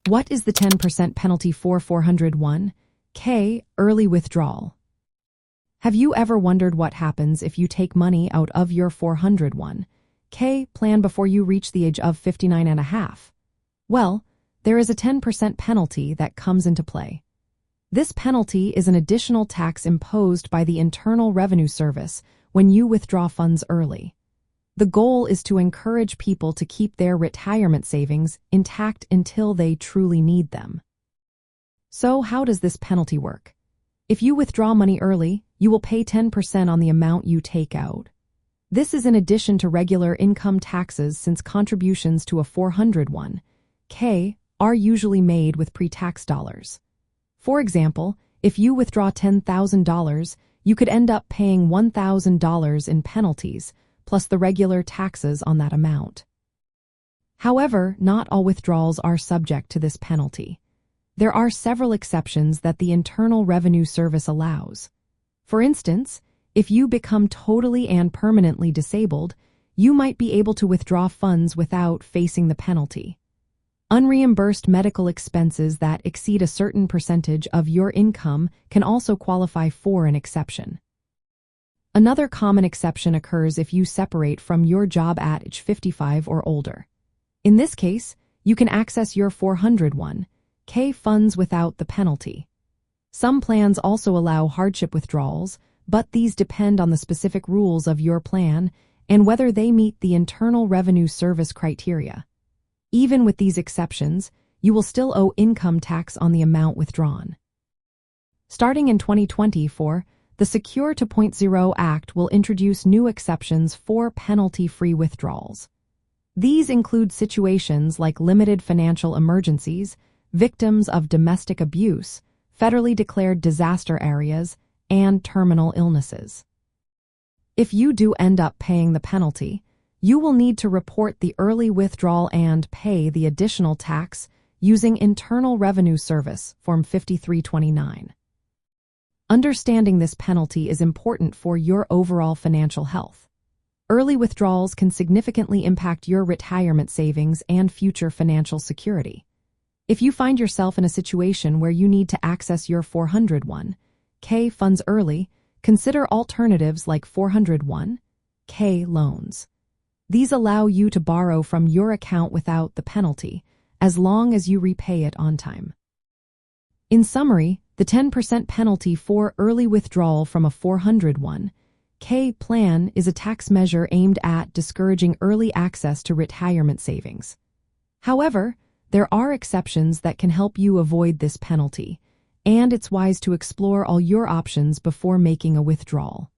What is the 10% penalty for 401k early withdrawal? Have you ever wondered what happens if you take money out of your 401k plan before you reach the age of 59 and a half? Well, there is a 10% penalty that comes into play. This penalty is an additional tax imposed by the Internal Revenue Service when you withdraw funds early. The goal is to encourage people to keep their retirement savings intact until they truly need them. So how does this penalty work? If you withdraw money early, you will pay 10% on the amount you take out. This is in addition to regular income taxes since contributions to a 401k are usually made with pre-tax dollars. For example, if you withdraw $10,000, you could end up paying $1,000 in penalties, plus the regular taxes on that amount. However, not all withdrawals are subject to this penalty. There are several exceptions that the Internal Revenue Service allows. For instance, if you become totally and permanently disabled, you might be able to withdraw funds without facing the penalty. Unreimbursed medical expenses that exceed a certain percentage of your income can also qualify for an exception. Another common exception occurs if you separate from your job at age 55 or older. In this case, you can access your 401k funds without the penalty. Some plans also allow hardship withdrawals, but these depend on the specific rules of your plan and whether they meet the Internal Revenue Service criteria. Even with these exceptions, you will still owe income tax on the amount withdrawn. Starting in 2024, the Secure 2.0 Act will introduce new exceptions for penalty-free withdrawals. These include situations like limited financial emergencies, victims of domestic abuse, federally declared disaster areas, and terminal illnesses. If you do end up paying the penalty, you will need to report the early withdrawal and pay the additional tax using Internal Revenue Service Form 5329. Understanding this penalty is important for your overall financial health. Early withdrawals can significantly impact your retirement savings and future financial security. If you find yourself in a situation where you need to access your 401k funds early, consider alternatives like 401k loans. These allow you to borrow from your account without the penalty, as long as you repay it on time. In summary, the 10% penalty for early withdrawal from a 401k plan is a tax measure aimed at discouraging early access to retirement savings. However, there are exceptions that can help you avoid this penalty, and it's wise to explore all your options before making a withdrawal.